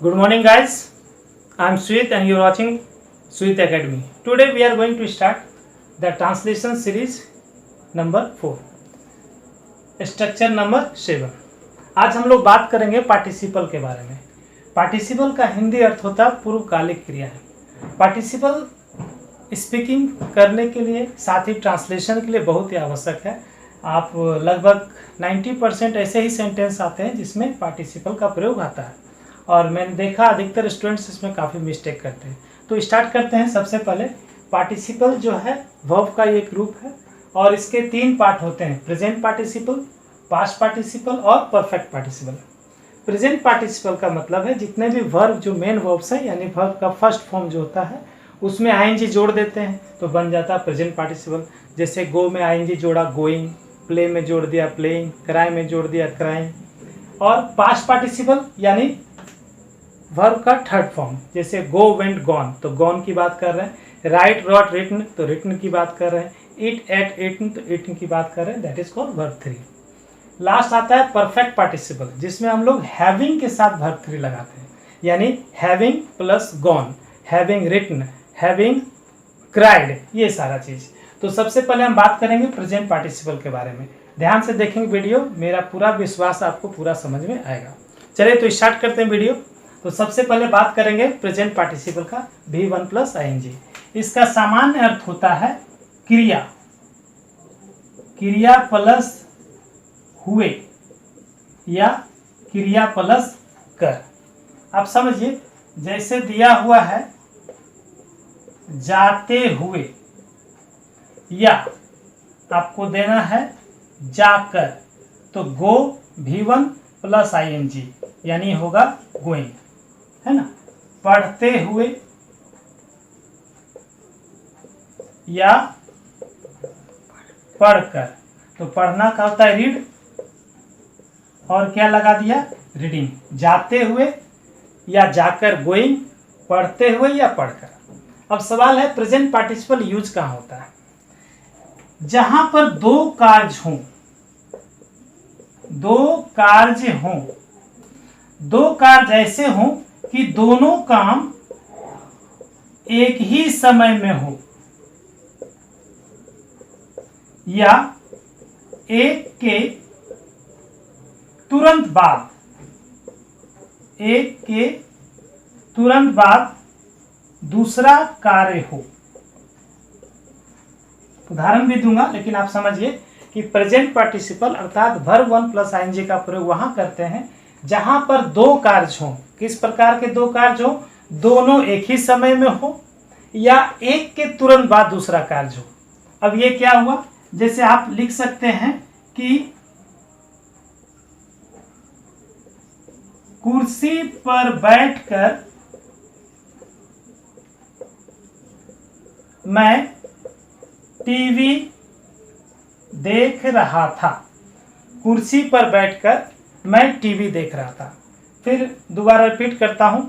Good morning, guys. I am Sweet and you are watching Sweet Academy. Today we are going to start the translation series number 4, structure number 7. आज हम लोग बात करेंगे participle के बारे में. Participle का हिंदी अर्थ होता है पूर्वकालिक क्रिया है. पार्टिसिपल स्पीकिंग करने के लिए साथ ही ट्रांसलेशन के लिए बहुत ही आवश्यक है. आप लगभग 90% ऐसे ही सेंटेंस आते हैं जिसमें पार्टिसिपल का प्रयोग आता है और मैंने देखा अधिकतर स्टूडेंट्स इसमें काफ़ी मिस्टेक करते हैं. तो स्टार्ट करते हैं. सबसे पहले पार्टिसिपल जो है वर्ब का एक रूप है और इसके 3 पार्ट होते हैं: प्रेजेंट पार्टिसिपल, पास्ट पार्टिसिपल और परफेक्ट पार्टिसिपल. प्रेजेंट पार्टिसिपल का मतलब है जितने भी वर्ब जो मेन वर्ब्स हैं यानी वर्ब का फर्स्ट फॉर्म जो होता है उसमें आईएनजी जोड़ देते हैं तो बन जाता है प्रेजेंट पार्टिसिपल. जैसे गो में आईएनजी जोड़ा गोइंग, प्ले में जोड़ दिया प्लेइंग, क्राई में जोड़ दिया क्राइंग. और पास्ट पार्टिसिपल यानी वर्ब का थर्ड फॉर्म, जैसे गो वेंट गॉन तो गॉन की बात कर रहे हैं, राइट रॉट रिटन तो रिटन की बात कर रहे हैं, ईट एट ईटन तो ईटन की बात कर रहे हैं. That is called verb 3. Last आता है परफेक्ट पार्टिसिपल जिसमें हम लोग हैविंग के साथ वर्ब 3 लगाते हैं यानी having plus gone, having written, having cried, ये सारा चीज. तो सबसे पहले हम बात करेंगे प्रेजेंट पार्टिसिपल के बारे में. ध्यान से देखेंगे वीडियो, मेरा पूरा विश्वास आपको पूरा समझ में आएगा. चलिए तो स्टार्ट करते हैं वीडियो. तो सबसे पहले बात करेंगे प्रेजेंट पार्टिसिपल का V1 प्लस आईएनजी. इसका सामान्य अर्थ होता है क्रिया, क्रिया प्लस हुए या क्रिया प्लस कर. आप समझिए जैसे दिया हुआ है जाते हुए या आपको देना है जाकर तो गो V1 प्लस आईएनजी यानी होगा गोइंग, है ना. पढ़ते हुए या पढ़कर तो पढ़ना का होता है रीड और क्या लगा दिया रीडिंग. जाते हुए या जाकर गोइंग, पढ़ते हुए या पढ़कर. अब सवाल है प्रेजेंट पार्टिसिपल यूज कहाँ होता है? जहां पर दो कार्य हों, दो कार्य हों, दो कार्य ऐसे हों कि दोनों काम एक ही समय में हो या एक के तुरंत बाद, एक के तुरंत बाद दूसरा कार्य हो. उदाहरण भी दूंगा लेकिन आप समझिए कि प्रेजेंट पार्टिसिपल अर्थात वर्ब 1 प्लस आईएनजी का प्रयोग वहां करते हैं जहां पर दो कार्य हों. किस प्रकार के दो कार्य हो? दोनों एक ही समय में हो या एक के तुरंत बाद दूसरा कार्य हो. अब ये क्या हुआ? जैसे आप लिख सकते हैं कि कुर्सी पर बैठकर मैं टीवी देख रहा था. कुर्सी पर बैठकर मैं टीवी देख रहा था. फिर दोबारा रिपीट करता हूं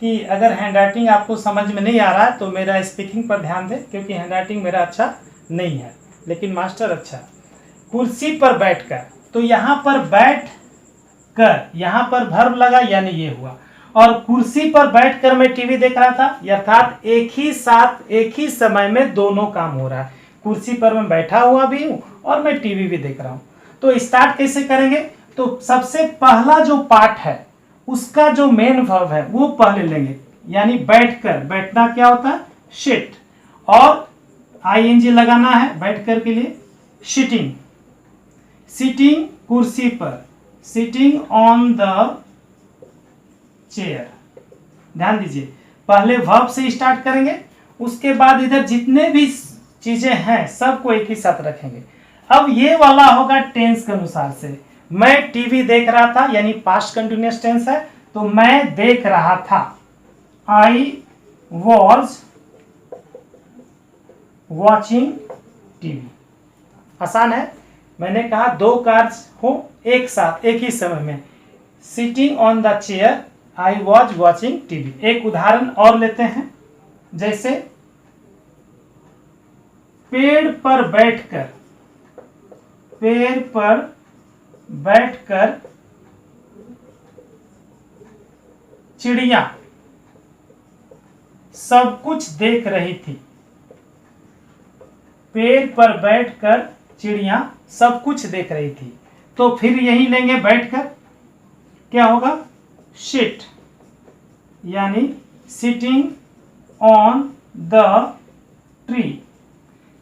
कि अगर हैंडराइटिंग आपको समझ में नहीं आ रहा है तो मेरा स्पीकिंग पर ध्यान दें क्योंकि हैंडराइटिंग मेरा अच्छा नहीं है लेकिन मास्टर अच्छा. कुर्सी पर बैठकर तो यहां पर बैठ कर, यहां पर वर्ब लगा यानी ये हुआ. और कुर्सी पर बैठकर मैं टीवी देख रहा था अर्थात एक ही साथ एक ही समय में दोनों काम हो रहा है. कुर्सी पर मैं बैठा हुआ भी हूं और मैं टीवी भी देख रहा हूं. तो स्टार्ट कैसे करेंगे? तो सबसे पहला जो पार्ट है उसका जो मेन वर्ब है वो पहले लेंगे यानी बैठकर. बैठना क्या होता है? सिट. और आईएनजी लगाना है बैठकर के लिए सिटिंग. सिटिंग कुर्सी पर, सिटिंग ऑन द चेयर. ध्यान दीजिए पहले वर्ब से स्टार्ट करेंगे उसके बाद इधर जितने भी चीजें हैं सबको एक ही साथ रखेंगे. अब ये वाला होगा टेंस के अनुसार से. मैं टीवी देख रहा था यानी पास्ट कंटिन्यूअस टेंस है तो मैं देख रहा था. I was watching TV. आसान है. मैंने कहा दो कार्य हो एक साथ एक ही समय में. Sitting on the chair, I was watching TV. एक उदाहरण और लेते हैं. जैसे पेड़ पर बैठकर, पेड़ पर बैठकर चिड़िया सब कुछ देख रही थी। पेड़ पर बैठकर चिड़िया सब कुछ देख रही थी। तो फिर यही लेंगे बैठकर, क्या होगा? सिट, यानी सिटिंग ऑन द ट्री।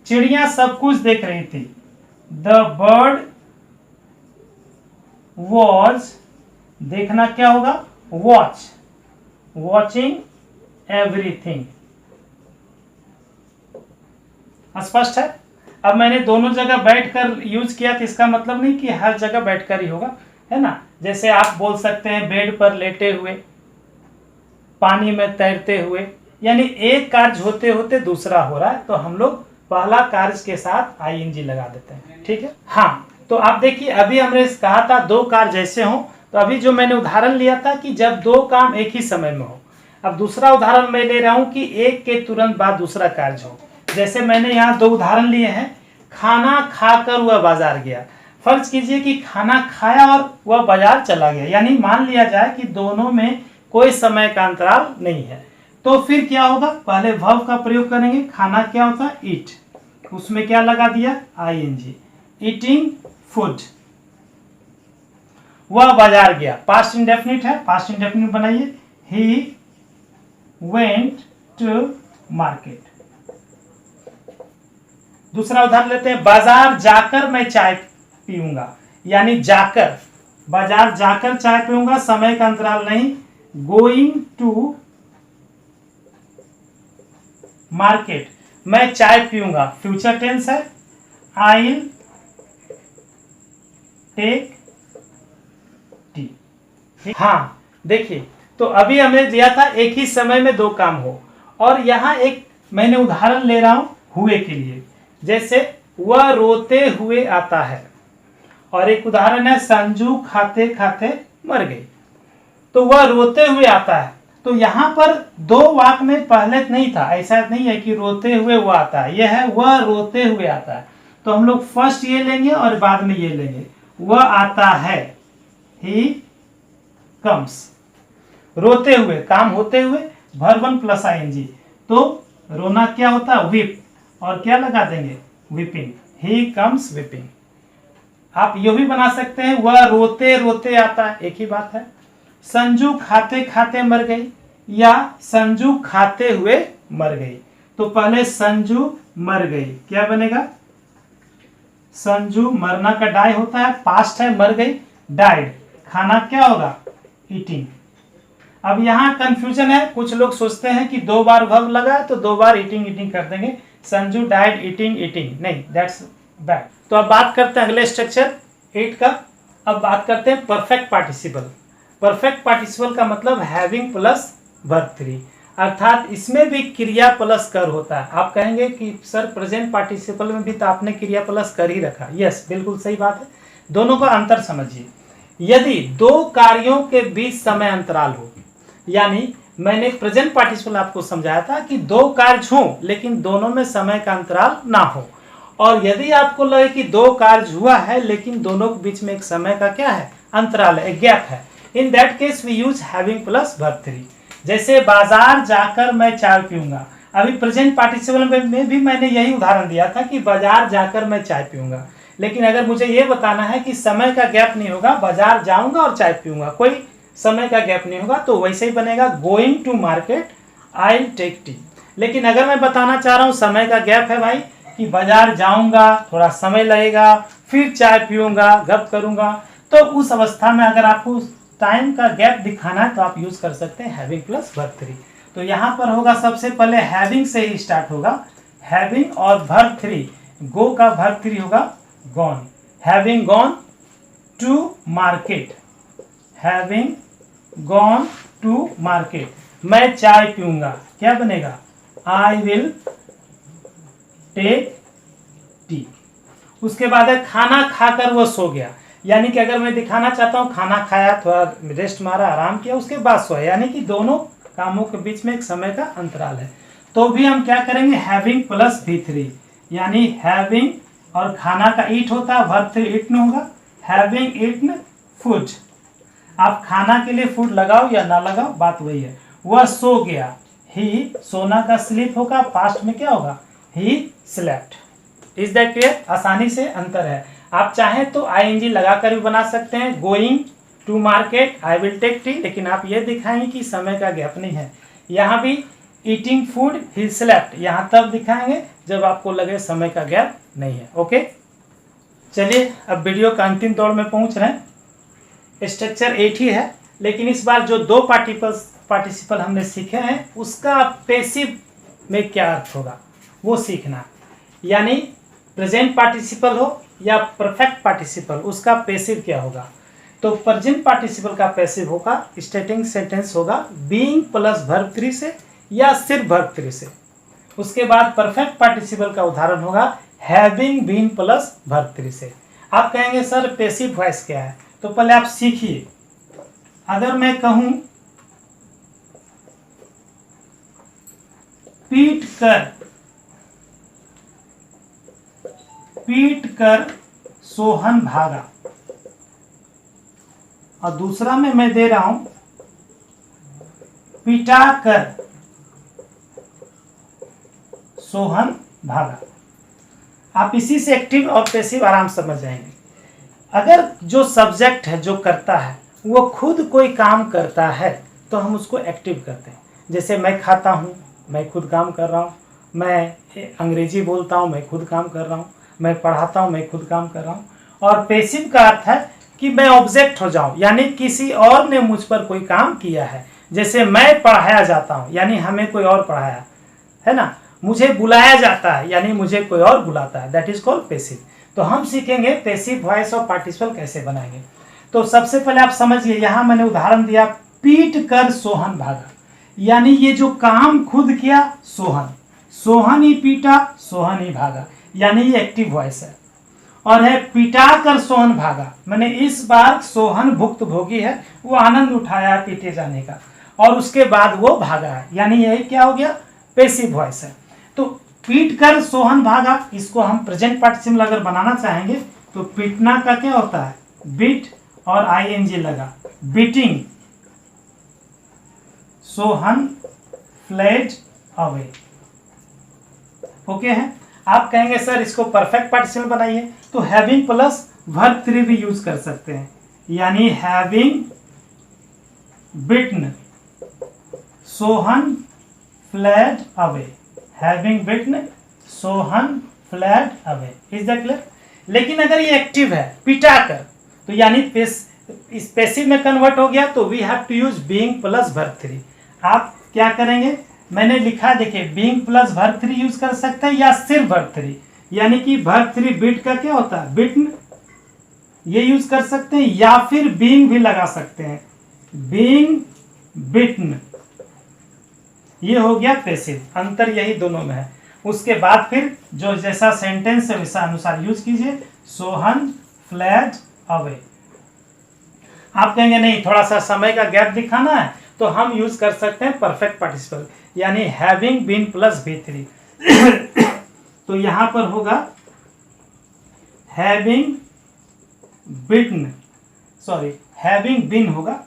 चिड़िया सब कुछ देख रही थी। द बर्ड वॉज, देखना क्या होगा? Watch, watching everything. स्पष्ट है? अब मैंने दोनों जगह बैठकर यूज किया तो इसका मतलब नहीं कि हर जगह बैठकर ही होगा, है ना। जैसे आप बोल सकते हैं बेड पर लेटे हुए, पानी में तैरते हुए, यानी एक कार्य होते होते दूसरा हो रहा है तो हम लोग पहला कार्य के साथ आईएनजी लगा देते हैं। ठीक है। हाँ, तो आप देखिए अभी हमने कहा था दो कार्य जैसे हों, तो अभी जो मैंने उदाहरण लिया था कि जब दो काम एक ही समय में हो। अब दूसरा उदाहरण मैं ले रहा हूं कि एक के तुरंत बाद दूसरा कार्य हो। जैसे मैंने यहाँ दो उदाहरण लिए हैं। खाना खाकर वह बाजार गया। फर्ज कीजिए कि खाना खाया और वह बाजार चला गया, यानी मान लिया जाए कि दोनों में कोई समय का अंतराल नहीं है। तो फिर क्या होगा? पहले वर्ब का प्रयोग करेंगे। खाना क्या होता है? ईट, उसमें क्या लगा दिया? आईएनजी। Eating food. वह बाजार गया, पास्ट इंडेफिनिट है, पास्ट इंडेफिनिट बनाइए। He went to market. दूसरा उदाहरण लेते हैं। बाजार जाकर मैं चाय पीऊंगा, यानी जाकर, बाजार जाकर चाय पीऊंगा, समय का अंतराल नहीं। गोइंग टू मार्केट, मैं चाय पीऊंगा, फ्यूचर टेंस है। I will take tea. हाँ देखिए, तो अभी हमने दिया था एक ही समय में दो काम हो, और यहां एक मैंने उदाहरण ले रहा हूं हुए के लिए। जैसे वह रोते हुए आता है, और एक उदाहरण है संजू खाते खाते मर गई। तो वह रोते हुए आता है, तो यहां पर दो वाक्य में पहले नहीं था, ऐसा नहीं है कि रोते हुए वो आता है, यह है वह रोते हुए आता है। तो हम लोग फर्स्ट ये लेंगे और बाद में ये लेंगे। वह आता है, ही कम्स। रोते हुए, काम होते हुए, वर्ब वन प्लस आईएनजी। तो रोना क्या होता है? विप, और क्या लगा देंगे? विपिंग। He comes weeping. आप ये भी बना सकते हैं वह रोते रोते आता है, एक ही बात है। संजू खाते खाते मर गई, या संजू खाते हुए मर गई। तो पहले संजू मर गई, क्या बनेगा? संजू, मरना का डाई होता है, पास्ट है, मर गई, डाइड। खाना क्या होगा? ईटिंग। अब यहाँ कंफ्यूजन है, कुछ लोग सोचते हैं कि दो बार वर्ब लगा तो दो बार ईटिंग ईटिंग कर देंगे। संजू डाइड ईटिंग ईटिंग, नहीं, दैट्स बैड। तो अब बात करते हैं अगले स्ट्रक्चर 8 का। अब बात करते हैं परफेक्ट पार्टिसिपल। परफेक्ट पार्टिसिपल का मतलब हैविंग प्लस वर्ब 3, अर्थात इसमें भी क्रिया प्लस कर होता है। आप कहेंगे कि सर प्रेजेंट पार्टिसिपल में भी तो आपने क्रिया प्लस कर ही रखा। यस, बिल्कुल सही बात है। दोनों का अंतर समझिए। यदि दो कार्यों के बीच समय अंतराल हो, यानी मैंने प्रेजेंट पार्टिसिपल आपको समझाया था कि दो कार्य हों लेकिन दोनों में समय का अंतराल ना हो, और यदि आपको लगे कि दो कार्य हुआ है लेकिन दोनों के बीच में एक समय का क्या है? अंतराल है, एक गैप है। In that case we use having plus verb 3। जैसे बाजार जाकर मैं चाय पीऊंगा। अभी प्रेजेंट पार्टिसिपल में भी मैंने यही उदाहरण दिया था कि बाजार जाकर मैं चाय पीऊंगा, लेकिन अगर मुझे ये बताना है कि समय का गैप नहीं होगा, बाजार जाऊंगा और चाय पीऊंगा, कोई समय का गैप नहीं होगा, तो वैसे ही बनेगा going to market I will take tea. लेकिन अगर मैं बताना चाह रहा हूँ समय का गैप है भाई, कि बाजार जाऊंगा, थोड़ा समय लगेगा, फिर चाय पीऊंगा, गप करूंगा, तो उस अवस्था में अगर आपको टाइम का गैप दिखाना है तो आप यूज कर सकते हैं हैविंग प्लस वर्ब 3। तो यहाँ पर होगा सबसे पहले हैविंग से ही स्टार्ट होगा, हैविंग और वर्ब 3, गो का वर्ब 3 होगा gone. Having gone to market, having gone to market, मैं चाय पीऊंगा, क्या बनेगा? I will take tea. उसके बाद है खाना खाकर वो सो गया, यानी कि अगर मैं दिखाना चाहता हूँ खाना खाया, थोड़ा रेस्ट मारा, आराम किया, उसके बाद सोया, यानी कि दोनों कामों के बीच में एक समय का अंतराल है। तो भी हम क्या करेंगे? हैविंग प्लस V3, यानी हैविंग और खाना का ईट होता है, वर्ब 3 ईटन होगा, हैविंग ईटन फूड। आप खाना के लिए फूड लगाओ या ना लगाओ, बात वही है। वह सो गया, ही सोना का स्लीप होगा, पास्ट में क्या होगा, he slept. Is that clear? आसानी से अंतर है। आप चाहें तो आईएनजी लगाकर भी बना सकते हैं, going to market, I will take tea, लेकिन आप ये दिखाएंगे कि समय का गैप नहीं है। यहाँ भी ईटिंग फूड, ही स्लेप्ट, यहाँ तब दिखाएंगे जब आपको लगे समय का गैप नहीं है। ओके, चलिए अब वीडियो का अंतिम दौर में पहुंच रहे हैं। स्ट्रक्चर 8 ही है, लेकिन इस बार जो 2 पार्टिसिपल हमने सीखे हैं उसका पैसिव में क्या अर्थ होगा वो सीखना। यानी प्रेजेंट पार्टिसिपल हो या परफेक्ट पार्टिसिपल, उसका पैसिव क्या होगा। तो प्रेजेंट पार्टिसिपल का पैसिव होगा, स्टेटिंग सेंटेंस होगा बीइंग प्लस वर्ब 3 से या सिर्फ वर्ब 3 से। उसके बाद परफेक्ट पार्टिसिपल का उदाहरण होगा हैविंग बीन प्लस वर्ब 3 से। आप कहेंगे सर पैसिव वॉइस क्या है, तो पहले आप सीखिए। अगर मैं कहूं पीट कर सोहन भागा, और दूसरा में मैं दे रहा हूं पिटा कर सोहन भागा। आप इसी से एक्टिव और पैसिव आराम समझ जाएंगे। अगर जो सब्जेक्ट है, जो करता है, वो खुद कोई काम करता है तो हम उसको एक्टिव करते हैं। जैसे मैं खाता हूँ, मैं खुद काम कर रहा हूँ, मैं अंग्रेजी बोलता हूँ, मैं खुद काम कर रहा हूँ, मैं पढ़ाता हूँ, मैं खुद काम कर रहा हूँ। और पैसिव का अर्थ है कि मैं ऑब्जेक्ट हो जाऊँ, यानी किसी और ने मुझ पर कोई काम किया है। जैसे मैं पढ़ाया जाता हूँ, यानी हमें कोई और पढ़ाया है ना। मुझे बुलाया जाता है, यानी मुझे कोई और बुलाता है, दैट इज कॉल्ड पैसिव। तो हम सीखेंगे पैसिव वॉइस और पार्टिसिपल कैसे बनाएंगे। तो सबसे पहले आप समझिए, यहाँ मैंने उदाहरण दिया पीट कर सोहन भागा, यानी ये जो काम खुद किया सोहन, सोहन ही पीटा, सोहन ही भागा, यानी ये एक्टिव वॉइस है। और है पिटा कर सोहन भागा, मैंने इस बार सोहन भुक्तभोगी है, वो आनंद उठाया पीटे जाने का, और उसके बाद वो भागा है, यानी यही क्या हो गया, पैसिव वॉइस है। तो पीट कर सोहन भागा, इसको हम प्रेजेंट पार्टिसिपल अगर बनाना चाहेंगे तो पीटना का क्या होता है, बीट और आईएनजी लगा, beating Sohan fled away. Okay है। आप कहेंगे सर इसको परफेक्ट पार्टिसिपल बनाइए, तो हैविंग प्लस वर्ब 3 भी यूज कर सकते हैं, यानी having beaten Sohan fled away, having beaten Sohan fled away. Is that clear? लेकिन अगर ये एक्टिव है पिटा कर, तो यानी इस पैसिव में कन्वर्ट हो गया, तो we have to use being plus verb 3। आप क्या करेंगे, मैंने लिखा देखिए बीइंग प्लस वर्ब 3 यूज कर सकते हैं या सिर्फ वर्ब 3, यानी कि वर्ब 3 बिट का क्या होता है, बिटन, ये यूज कर सकते हैं, या फिर बीइंग भी लगा सकते हैं, बीइंग बिटन, ये हो गया पैसिव। अंतर यही दोनों में है। उसके बाद फिर जो जैसा सेंटेंस है वैसा अनुसार यूज कीजिए, सोहन फ्लेड अवे। आप कहेंगे नहीं थोड़ा सा समय का गैप दिखाना है, तो हम यूज कर सकते हैं परफेक्ट पार्टिसिपल, यानी हैविंग बीन प्लस V3। तो यहां पर होगा हैविंग बिटन, सॉरी हैविंग बिन होगा,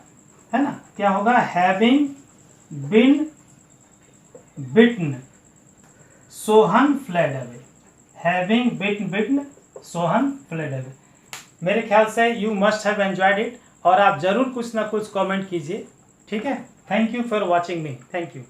है ना, क्या होगा, हैविंग बिन बिटन Sohan fled away, having beaten Sohan fled away. मेरे ख्याल से you must have enjoyed it, और आप जरूर कुछ ना कुछ कमेंट कीजिए, ठीक है। Thank you for watching me, thank you.